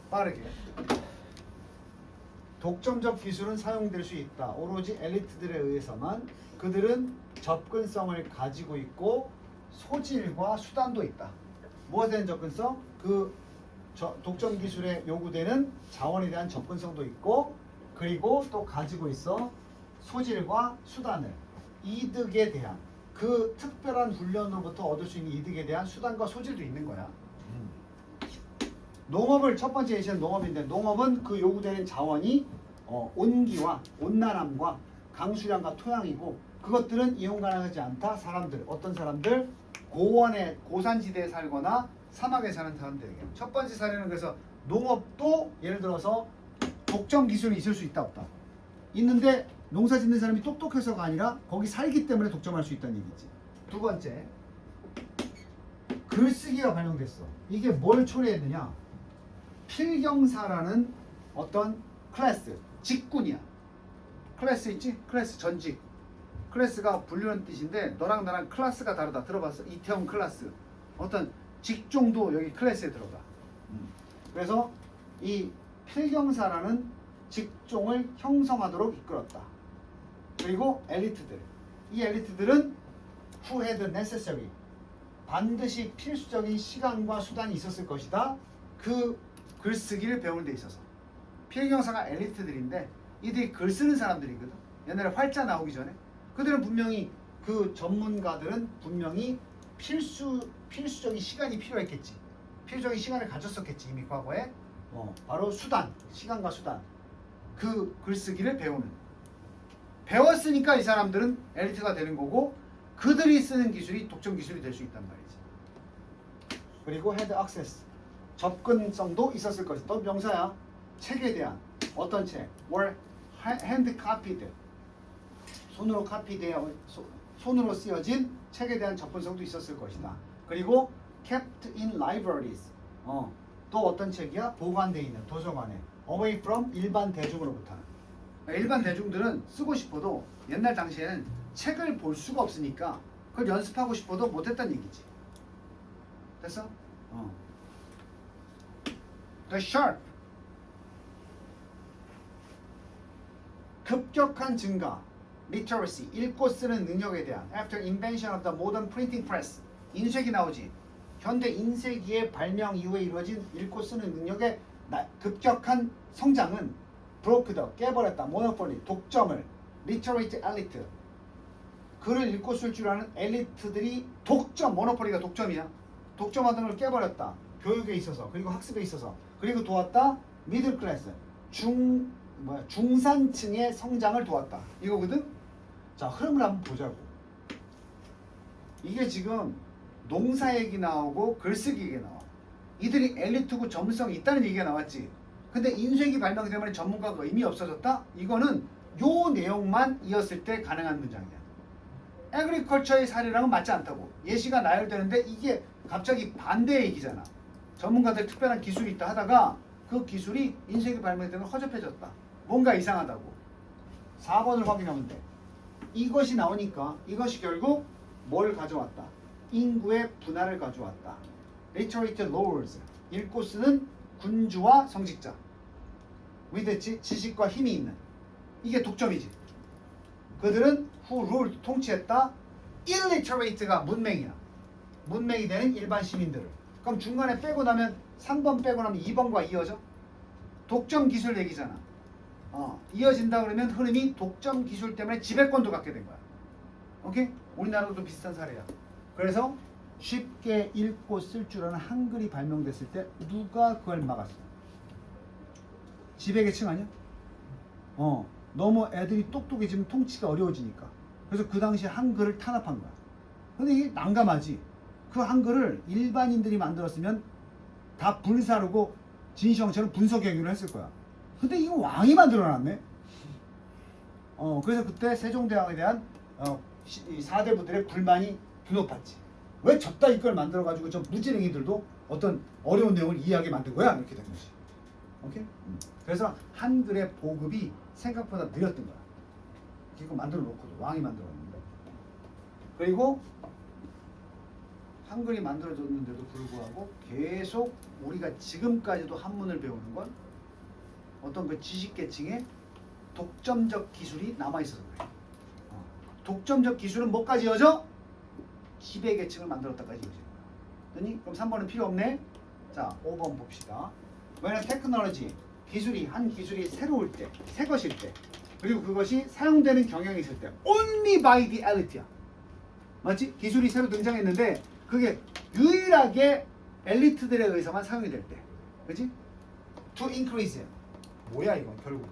빠르게. 독점적 기술은 사용될 수 있다. 오로지 엘리트들에 의해서만. 그들은 접근성을 가지고 있고 소질과 수단도 있다. 무엇에 대한 접근성? 그 독점 기술에 요구되는 자원에 대한 접근성도 있고, 그리고 또 가지고 있어 소질과 수단을, 이득에 대한, 그 특별한 훈련으로부터 얻을 수 있는 이득에 대한 수단과 소질도 있는 거야. 농업을 첫 번째 예시는 농업인데, 농업은 그 요구되는 자원이 온기와 온난함과 강수량과 토양이고, 그것들은 이용 가능하지 않다. 사람들, 어떤 사람들? 고원의 고산지대에 살거나 사막에 사는 사람들에게. 첫 번째 사례는 그래서 농업도 예를 들어서 독점 기술이 있을 수 있다 없다. 있는데 농사 짓는 사람이 똑똑해서가 아니라 거기 살기 때문에 독점할 수 있다는 얘기지. 두 번째, 글쓰기가 발명됐어. 이게 뭘 초래했느냐? 필경사라는 어떤 클래스, 직군이야. 클래스 있지? 클래스, 전직. 클래스가 분류는 뜻인데 너랑 나랑 클래스가 다르다. 들어봤어? 이태원 클래스. 어떤 직종도 여기 클래스에 들어가. 그래서 이 필경사라는 직종을 형성하도록 이끌었다. 그리고 엘리트들. 이 엘리트들은 who had necessary, 반드시 필수적인 시간과 수단이 있었을 것이다. 그 글쓰기를 배우는 데 있어서. 필경사가 엘리트들인데 이들이 글 쓰는 사람들이거든. 옛날에 활자 나오기 전에. 그들은 분명히, 그 전문가들은 분명히 필수적인 시간이 필요했겠지. 필수적인 시간을 가졌었겠지. 이미 과거에. 바로 수단, 시간과 수단. 그 글쓰기를 배우는. 배웠으니까 이 사람들은 엘리트가 되는 거고, 그들이 쓰는 기술이 독점 기술이 될 수 있단 말이지. 그리고 헤드 액세스, 접근성도 있었을 것이다. 또 명사야. 책에 대한, 어떤 책? were hand copied, 손으로 카피되어 손으로 쓰여진 책에 대한 접근성도 있었을 것이다. 그리고 kept in libraries, 또 어떤 책이야? 보관되어 있는 도서관에. away from, 일반 대중으로부터. 일반 대중들은 쓰고 싶어도 옛날 당시에는 책을 볼 수가 없으니까 그걸 연습하고 싶어도 못했단 얘기지. 됐어? The sharp, 급격한 증가. literacy, 읽고 쓰는 능력에 대한. after invention of the modern printing press, 인쇄기 나오지. 현대 인쇄기의 발명 이후에 이루어진 읽고 쓰는 능력의 급격한 성장은 broke the, 깨버렸다. monopoly, 독점을. literate elite, 글을 읽고 쓸 줄 아는 엘리트들이 독점, 모노폴리가 독점이야. 독점하던 걸 깨버렸다. 교육에 있어서, 그리고 학습에 있어서. 그리고 도왔다. 미들 클래스, 중산층의 성장을 도왔다. 이거거든. 자, 흐름을 한번 보자고. 이게 지금 농사 얘기 나오고 글쓰기 얘기 나와. 이들이 엘리트고 전문성이 있다는 얘기가 나왔지. 근데 인쇄기 발명 때문에 전문가가 의미 없어졌다? 이거는 요 내용만 이었을 때 가능한 문장이야. 애그리컬처의 사례랑은 맞지 않다고. 예시가 나열되는데 이게 갑자기 반대의 얘기잖아. 전문가들 특별한 기술이 있다 하다가 그 기술이 인쇄기 발명 때문에 허접해졌다. 뭔가 이상하다고. 4번을 확인하면 돼. 이것이 나오니까 이것이 결국 뭘 가져왔다? 인구의 분할을 가져왔다. literate lords, 읽고 쓰는 군주와 성직자. with, 지식과 힘이 있는. 이게 독점이지. 그들은 who ruled, 통치했다. illiterate가 문맹이야. 문맹이 되는 일반 시민들을. 그럼 중간에 빼고 나면 3번 빼고 나면 2번과 이어져? 독점 기술 얘기잖아. 이어진다 그러면 흐름이 독점 기술 때문에 지배권도 갖게 된 거야. 오케이? 우리나라도 비슷한 사례야. 그래서 쉽게 읽고 쓸 줄 아는 한글이 발명됐을 때 누가 그걸 막았어? 지배계층 아니야? 너무 애들이 똑똑해지면 통치가 어려워지니까. 그래서 그 당시에 한글을 탄압한 거야. 근데 이게 난감하지. 그 한글을 일반인들이 만들었으면 다 불사르고 진시황처럼 분석행위를 했을 거야. 근데 이거 왕이 만들어놨네. 그래서 그때 세종대왕에 대한 4대부들의 불만이 높았지. 왜 저따 이걸 만들어가지고 저 무지랭이들도 어떤 어려운 내용을 이해하게 만든 거야? 이렇게 된 거지. 오케이? 그래서 한글의 보급이 생각보다 느렸던 거야. 이거 만들어 놓고도 왕이 만들었는데. 그리고 한글이 만들어졌는데도 불구하고 계속 우리가 지금까지도 한문을 배우는 건 어떤 그 지식계층의 독점적 기술이 남아있어서 그래요. 독점적 기술은 뭐까지 이어져? 지배계층을 만들었다까지 이어지는 거야. 그럼 3번은 필요 없네. 자, 5번 봅시다. 왜냐면 테크놀로지, 기술이 한 기술이 새로울 때, 새 것일 때, 그리고 그것이 사용되는 경향이 있을 때 only by the elite야. 맞지? 기술이 새로 등장했는데 그게 유일하게 엘리트들에 의해서만 사용이 될 때. 그치? to increase. 뭐야 이건 결국은.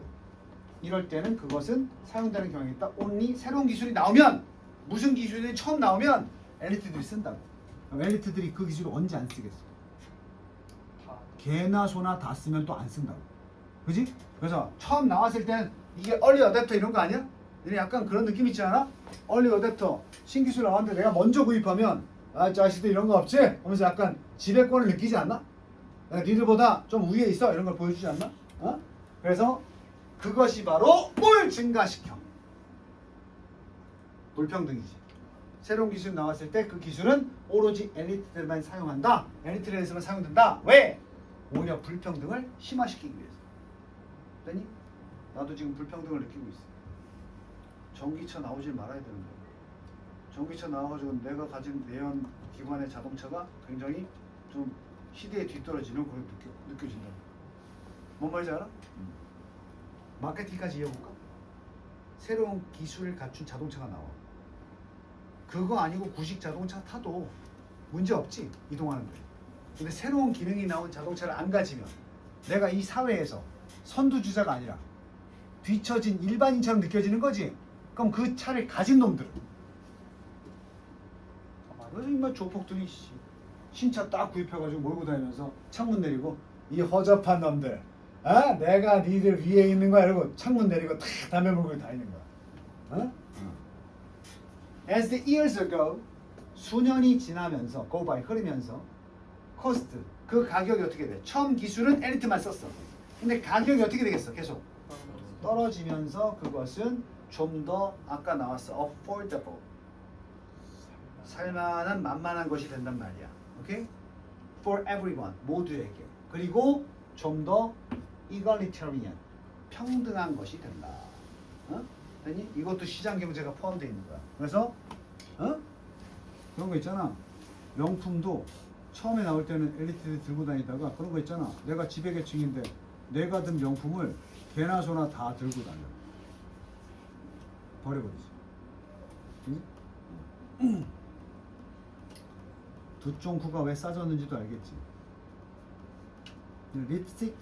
이럴 때는 그것은 사용되는 경향이 있다. only 새로운 기술이 나오면 무슨 기술이 처음 나오면 엘리트들이 쓴다고. 엘리트들이 그 기술을 언제 안 쓰겠어? 개나 소나 다 쓰면 또 안 쓴다고. 그지? 그래서 처음 나왔을 때는 이게 early adapter 이런 거 아니야? 약간 그런 느낌 있지 않아? early adapter 신기술 나왔는데 내가 먼저 구입하면 아 자식들 이런 거 없지? 하면서 약간 지배권을 느끼지 않나? 니들보다 좀 위에 있어 이런 걸 보여주지 않나? 어? 그래서 그것이 바로 뭘 증가시켜? 불평등이지. 새로운 기술이 나왔을 때 그 기술은 오로지 엘리트들만 사용한다. 엘리트들에서만 사용된다. 왜? 오히려 불평등을 심화시키기 위해서. 됐니? 나도 지금 불평등을 느끼고 있어. 전기차 나오질 말아야 되는 거야. 전기차 나와가지고 내가 가진 내연 기관의 자동차가 굉장히 좀 시대에 뒤떨어지는 그런 느껴진다. 뭔 말인지 알아? 마케팅까지 이어볼까? 새로운 기술을 갖춘 자동차가 나와. 그거 아니고 구식 자동차 타도 문제 없지, 이동하는데. 근데 새로운 기능이 나온 자동차를 안 가지면 내가 이 사회에서 선두주자가 아니라 뒤처진 일반인처럼 느껴지는 거지. 그럼 그 차를 가진 놈들은 그래서 인마 조폭들이 신차 딱 구입해가지고 몰고 다니면서 창문 내리고 이 허접한 놈들, 아 내가 니들 위에 있는 거야 이러고 창문 내리고 탁 담배 물고 다니는 거야. 어? As the years ago, 수년이 지나면서 go by 흐르면서 cost 그 가격이 어떻게 돼? 처음 기술은 엘리트만 썼어. 근데 가격이 어떻게 되겠어? 계속 떨어지면서 그것은 좀 더 아까 나왔어 affordable 살만한 만만한 것이 된단 말이야. 오케이? For everyone 모두에게. 그리고 좀 더 egalitarian 평등한 것이 된다. 어? 아니 이것도 시장 경제가 포함되어 있는 거야. 그래서 그런 거 있잖아. 명품도 처음에 나올 때는 엘리트들이 들고 다니다가 그런 거 있잖아. 내가 지배계층인데 내가 든 명품을 개나 소나 다 들고 다녀. 버려버리지. 응? 두쫑쿠가 왜 싸졌는지도 알겠지.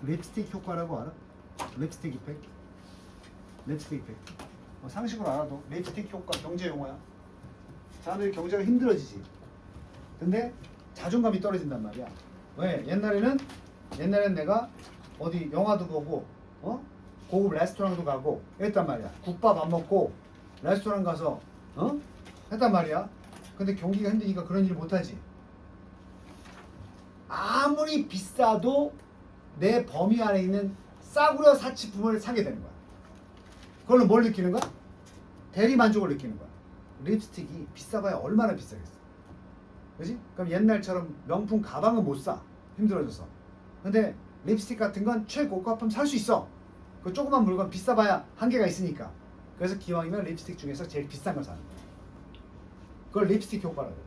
립스틱 효과라고 알아? 립스틱 이펙트. 립스틱 이펙트. 상식으로 알아도 립스틱 효과 경제 용어야. 사람들이 경제가 힘들어지지. 근데 자존감이 떨어진단 말이야. 왜? 옛날에는 내가 어디 영화도 보고 고급 레스토랑도 가고 했단 말이야. 국밥 안 먹고 레스토랑 가서 했단 말이야. 근데 경기가 힘드니까 그런 일을 못하지. 아무리 비싸도 내 범위 안에 있는 싸구려 사치품을 사게 되는 거야. 그걸로 뭘 느끼는 거야? 대리 만족을 느끼는 거야. 립스틱이 비싸봐야 얼마나 비싸겠어. 그지? 그럼 옛날처럼 명품 가방은 못 사. 힘들어져서. 근데 립스틱 같은 건 최고가품 살 수 있어. 그 조그만 물건 비싸봐야 한계가 있으니까. 그래서 기왕이면 립스틱 중에서 제일 비싼 걸 사는 거야. 그걸 립스틱 효과라고 해.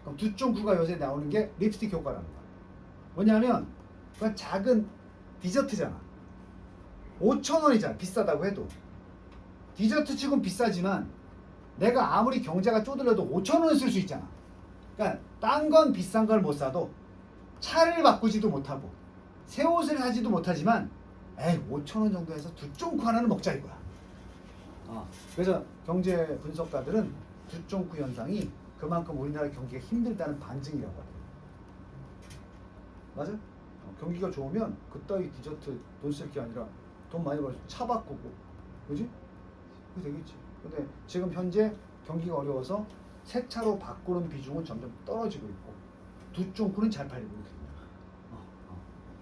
그럼 두쫑쿠가 요새 나오는 게 립스틱 효과라는 거야. 뭐냐면 그건 작은 디저트잖아. 5,000원이잖아. 비싸다고 해도. 디저트 치곤 비싸지만 내가 아무리 경제가 쪼들려도 5,000원을 쓸 수 있잖아. 그러니까 딴 건 비싼 걸 못 사도 차를 바꾸지도 못하고 새 옷을 사지도 못하지만 5,000원 정도 해서 두쫑쿠 하나는 먹자 이거야. 그래서 경제 분석가들은 두쫑쿠 현상이 그만큼 우리나라 경기가 힘들다는 반증이라고 하더라고요. 맞아? 경기가 좋으면 그따위 디저트 돈 쓸 게 아니라 돈 많이 벌어서 차 바꾸고, 그지? 그게 되겠지. 근데 지금 현재 경기가 어려워서 새 차로 바꾸는 비중은 점점 떨어지고 있고 두쫑쿠는 잘 팔리고 있거든요.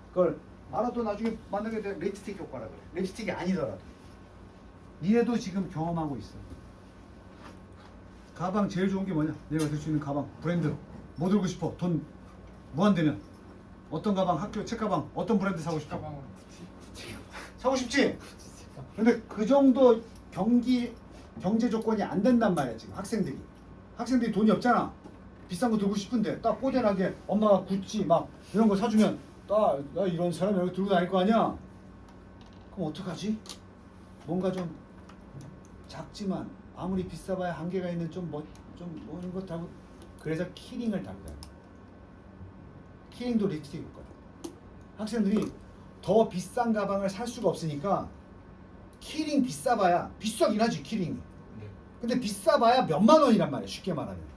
그걸 알아도 나중에 만나게 돼. 립스틱 효과라 그래. 립스틱이 아니더라도 니네도 지금 경험하고 있어. 가방 제일 좋은 게 뭐냐? 내가 들 수 있는 가방 브랜드 뭐 들고 싶어? 돈 무한되면 어떤 가방, 학교 책가방, 어떤 브랜드 사고 싶어? 가방으로 사고 싶지? 근데 그 정도 경제 조건이 안 된단 말이야 지금 학생들이 돈이 없잖아. 비싼 거 들고 싶은데 딱 꼬대나게 엄마가 구찌 막 이런 거 사주면 나 이런 사람 여기 들고 다닐 거 아니야? 그럼 어떡하지? 뭔가 좀 작지만 아무리 비싸봐야 한계가 있는 좀 뭐는 것 달고 그래서 키링을 달고 다녀. 키링도 립스틱 효과. 학생들이 더 비싼 가방을 살 수가 없으니까 키링 비싸봐야 비싸긴 하지 키링이. 네. 근데 비싸봐야 몇만 원이란 말이야 쉽게 말하면.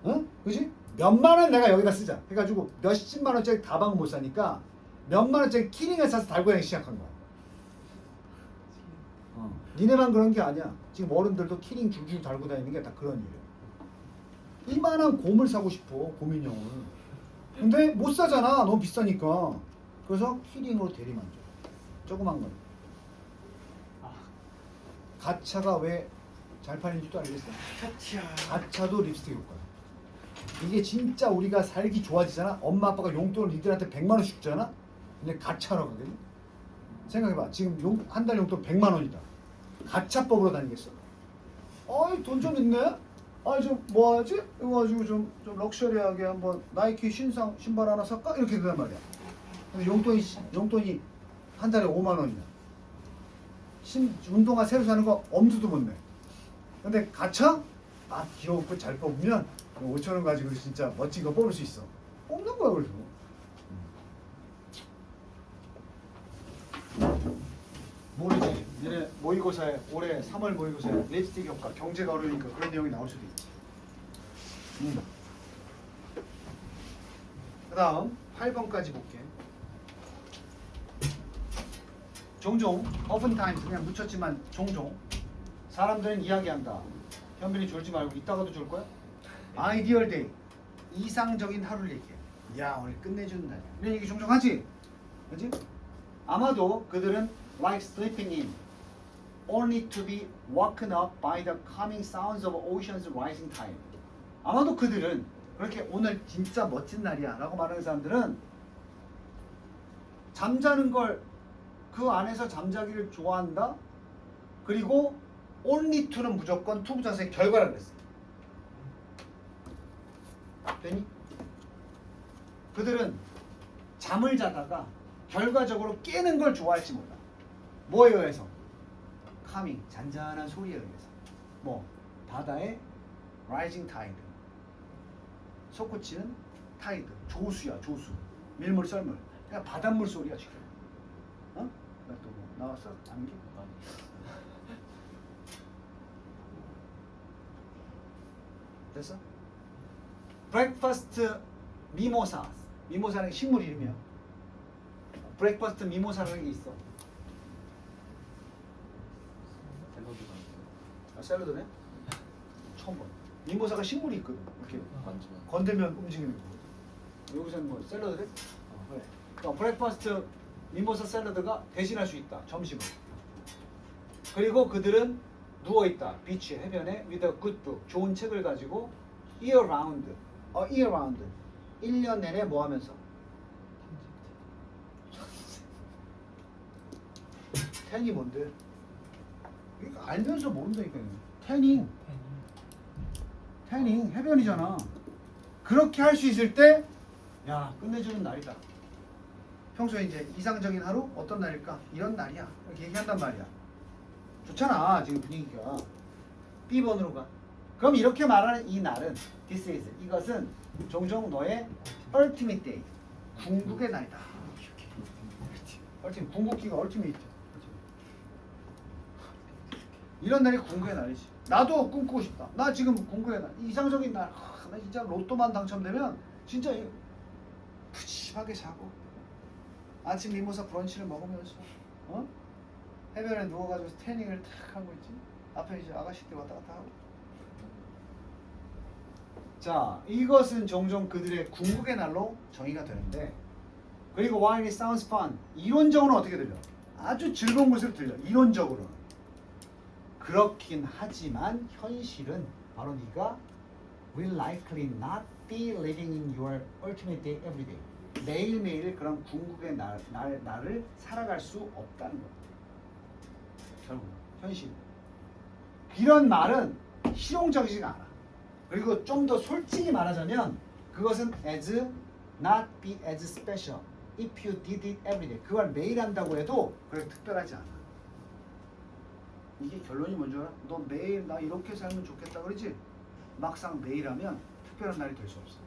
응? 그지? 몇만 원 내가 여기다 쓰자 해가지고 몇십만 원짜리 가방을 못 사니까 몇만 원짜리 키링을 사서 달고 다니기 시작한 거야. 니네만 그런 게 아니야. 지금 어른들도 키링 줄줄 달고 다니는 게 다 그런 이유야. 이만한 곰을 사고 싶어 곰인형을. 근데 못 사잖아 너무 비싸니까. 그래서 키링으로 대리만족. 조그만 건. 가차가 왜 잘 팔리는지도 알겠어? 가차도 립스틱 효과야. 이게 진짜 우리가 살기 좋아지잖아. 엄마 아빠가 용돈을 니들한테 100만 원씩 주잖아. 근데 가차라고 하거든. 생각해봐. 지금 한 달 용돈 100만 원이다. 가차법으로 다니겠어. 어이 돈 좀 있네. 아이 좀 뭐하지? 이거 가지고 좀 럭셔리하게 한번 나이키 신발 하나 살까? 이렇게 된단 말이야. 근데 용돈이 한 달에 5만 원이야. 운동화 새로 사는 거 엄두도 못 내. 근데 가차? 귀엽고 잘 뽑으면 5천 원 가지고 진짜 멋진 거 뽑을 수 있어. 뽑는 거야 그래서. 모르지. 니네 모의고사에 올해 3월 모의고사에 립스틱 효과 경제가 어려우니까 그런 내용이 나올 수도 있지. 그 다음 8번까지 볼게. 종종 oftentimes 그냥 묻혔지만 종종 사람들은 이야기한다. 현빈이 졸지 말고 이따가도 졸 거야? 아이디얼 데이 이상적인 하루를 얘기해. 야 오늘 끝내주는 날이야. 이런 얘기 종종 하지? 그렇지? 아마도 그들은 like sleeping in only to be woken up by the calming sounds of ocean's rising tide. 아마도 그들은 그렇게 오늘 진짜 멋진 날이야 라고 말하는 사람들은 잠자는 걸 그 안에서 잠자기를 좋아한다. 그리고 only to는 무조건 to 부정사의 결과라 그랬어. 되니? 그들은 잠을 자다가 결과적으로 깨는 걸 좋아할지 몰라. 뭐에 의해서? 카밍, 잔잔한 소리에 의해서. 뭐? 바다의 rising tide. 솟구치는 타이드. 조수야, 조수. 밀물, 썰물. 그냥 바닷물 소리야, 지금. 어? 또 뭐 나왔어? 안개? 됐어? 브렉퍼스트 미모사. 미모사는 식물 이름이야. 브렉퍼스트 미모사라는 게 있어. 샐러드네? 처음 봐. 미모사가 식물이 있거든. 이렇게 건들면 움직이는 거. 여기서는 뭐 샐러드래? 그래. 그러니까 브렉퍼스트 미모사 샐러드가 대신할 수 있다. 점심을. 그리고 그들은 누워 있다. 비치 해변에 with a good book. 좋은 책을 가지고 year round. year round. 1년 내내 뭐 하면서? 태닝이 뭔데? 이거 알면서 모른다니까요. 태닝 해변이잖아. 그렇게 할 수 있을 때, 야 끝내주는 날이다. 평소에 이제 이상적인 하루 어떤 날일까? 이런 날이야. 이렇게 얘기한단 말이야. 좋잖아 지금 분위기가. B번으로 가. 그럼 이렇게 말하는 이 날은 this is 이것은 종종 너의 ultimate day 궁극의 날이다. 궁극기가 ultimate. 이런 날이 궁극의 날이지. 나도 꿈꾸고 싶다. 나 지금 궁극의 날, 이상적인 날. 나 진짜 로또만 당첨되면 진짜 푸짐하게 자고 아침 미모사 브런치를 먹으면서 해변에 누워가지고 태닝을 탁 하고 있지. 앞에 이제 아가씨들 왔다 갔다 하고. 자, 이것은 종종 그들의 궁극의 날로 정의가 되는데, 그리고 while it sounds fun, 이론적으로는 어떻게 들려? 아주 즐거운 것으로 들려. 이론적으로는. 그렇긴 하지만 현실은 바로 네가 will likely not be living in your ultimate day every day. 매일매일 그런 궁극의 날을 살아갈 수 없다는 거야. 결국 현실. 이런 말은 실용적이지가 않아. 그리고 좀 더 솔직히 말하자면 그것은 as not be as special if you did it every day. 그걸 매일 한다고 해도 그렇게 특별하지 않아. 이게 결론이 뭔지 알아? 너 매일 나 이렇게 살면 좋겠다 그러지? 막상 매일 하면 특별한 날이 될 수 없어.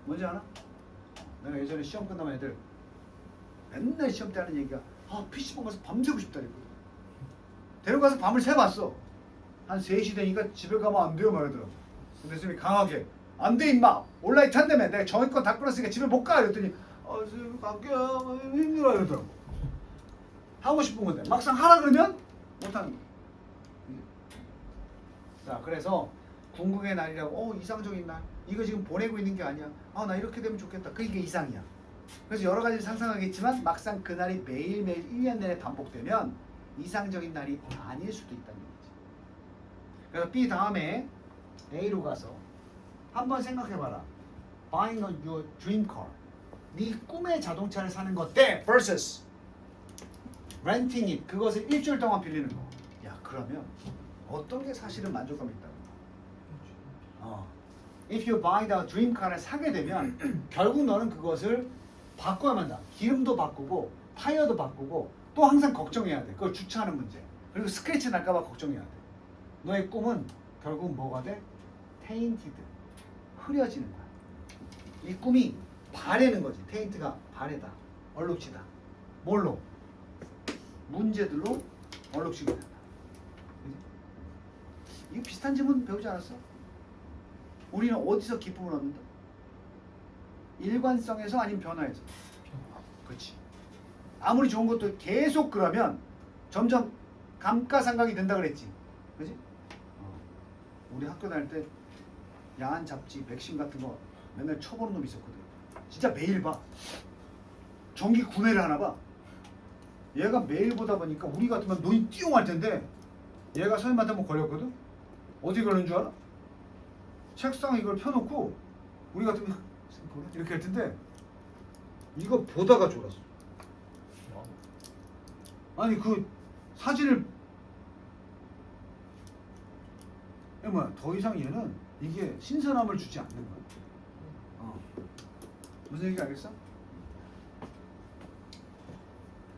뭔지 알아? 내가 예전에 시험 끝나면 애들 맨날 시험 때 하는 얘기가 PC방 가서 밤새고 싶다 이랬거든. 데려가서 밤을 새봤어. 한 3시 되니까 집에 가면 안 돼요 말하더라고. 근데 선생님이 강하게 안 돼 임마 온라인 탄다며 내가 정의권 다 끌었으니까 집에 못 가 이랬더니 선생님 갈게요 힘들어 이러더라고. 하고 싶은 건데 막상 하라 그러면 못하는 거야. 자 그래서 궁극의 날이라고 이상적인 날 이거 지금 보내고 있는 게 아니야. 나 이렇게 되면 좋겠다. 그게 이상이야. 그래서 여러 가지를 상상하겠지만 막상 그 날이 매일매일 1년 내내 반복되면 이상적인 날이 아닐 수도 있다는 거지. 그래서 B 다음에 A로 가서 한번 생각해봐라. Buying your dream car. 네 꿈의 자동차를 사는 것 대 versus renting it. 그것을 일주일 동안 빌리는 거. 야 그러면 어떤 게 사실은 만족감이 있다는 거야. If you buy the dream car을 사게 되면 결국 너는 그것을 바꿔야만 한다. 기름도 바꾸고 타이어도 바꾸고 또 항상 걱정해야 돼. 그걸 주차하는 문제. 그리고 스크래치 날까봐 걱정해야 돼. 너의 꿈은 결국 뭐가 돼? 테인티드. 흐려지는 거야. 이 꿈이 바래는 거지. 테인트가 바래다. 얼룩지다. 뭘로? 문제들로 얼룩지게 된다. 이거 비슷한 질문 배우지 않았어? 우리는 어디서 기쁨을 얻는다? 일관성에서 아니면 변화에서? 그렇지. 아무리 좋은 것도 계속 그러면 점점 감가상각이 된다 그랬지. 그지? 우리 학교 다닐 때 야한 잡지, 백신 같은 거 맨날 쳐보는 놈이 있었거든. 진짜 매일 봐. 정기 구매를 하나 봐. 얘가 매일 보다 보니까 우리 같으면 눈이 띄용할 텐데 얘가 선생님한테 한번 걸렸거든? 어디 걸린 줄 알아? 책상에 이걸 펴놓고 우리 같으면 이렇게 할 텐데 이거 보다가 졸았어. 아니 그 사진을 더 이상 얘는 이게 신선함을 주지 않는 거야. 무슨 얘기 알겠어?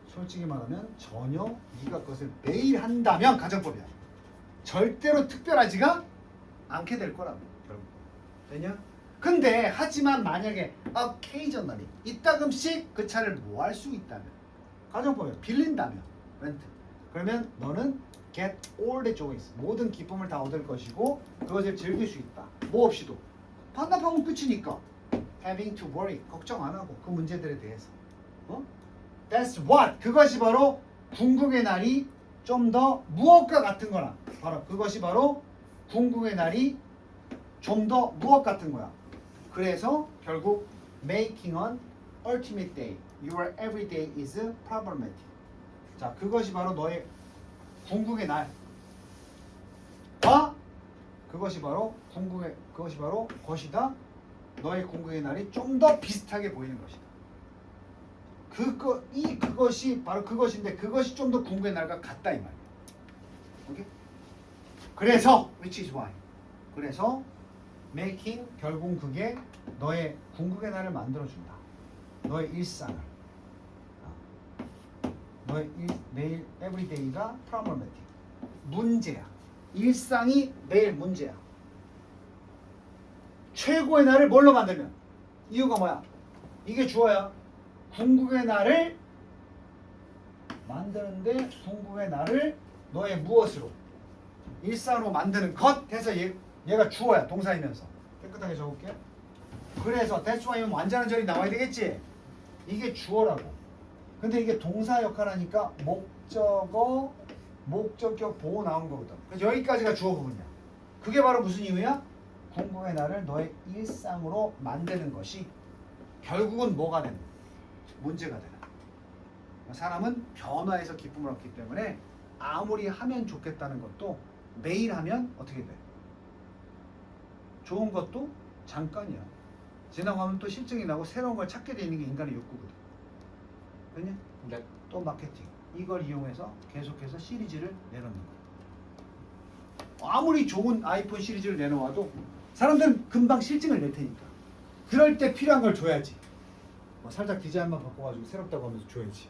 솔직히 말하면 전혀 네가 그것을 매일 한다면 가정법이야. 절대로 특별하지가 않게 될 거라고. 결국 되냐? 근데 하지만 만약에 occasionally 이따금씩 그 차를 뭐 할 수 있다면 가정법이야. 빌린다면 렌트. 그러면 너는 get all the joys 모든 기쁨을 다 얻을 것이고 그것을 즐길 수 있다. 뭐 없이도 반납하면 끝이니까 having to worry 걱정 안 하고 그 문제들에 대해서. That's what 그것이 바로 궁극의 날이 좀 더 무엇과 같은 거라. 바로 그것이 바로 궁극의 날이 좀 더 무엇 같은 거야. 그래서 결국 making an ultimate day your every day is problematic. 자 그것이 바로 너의 궁극의 날과 그것이 바로 것이다. 너의 궁극의 날이 좀 더 비슷하게 보이는 것이다. 그것이 바로 그것인데 그것이 좀 더 궁극의 날과 같다 이 말이야. 오케이? 그래서 which is why. 그래서 making 결국 그게 너의 궁극의 날을 만들어준다. 너의 일상을. 너의 매일 everyday가 problematic. 문제야. 일상이 매일 문제야. 최고의 날을 뭘로 만들면? 이유가 뭐야? 이게 주어야. 궁극의 날을 만드는데 궁극의 날을 너의 무엇으로? 일상으로 만드는 것 해서 얘가 주어야. 동사이면서. 깨끗하게 적을게. 그래서 that's why면 완전한 절이 나와야 되겠지? 이게 주어라고. 근데 이게 동사 역할하니까 목적어, 목적격 보호 나온 거거든. 그래서 여기까지가 주어 부분이야. 그게 바로 무슨 이유야? 궁극의 날을 너의 일상으로 만드는 것이 결국은 뭐가 되는? 문제가 되는. 사람은 변화에서 기쁨을 얻기 때문에 아무리 하면 좋겠다는 것도 매일 하면 어떻게 돼? 좋은 것도 잠깐이야. 지나가면 또 실증이 나고 새로운 걸 찾게 되는 게 인간의 욕구거든. 그냐? 네. 또 마케팅. 이걸 이용해서 계속해서 시리즈를 내놓는 거야. 아무리 좋은 아이폰 시리즈를 내놓아도 사람들은 금방 실증을 낼 테니까. 그럴 때 필요한 걸 줘야지. 뭐 살짝 디자인만 바꿔가지고 새롭다고 하면서 줘야지.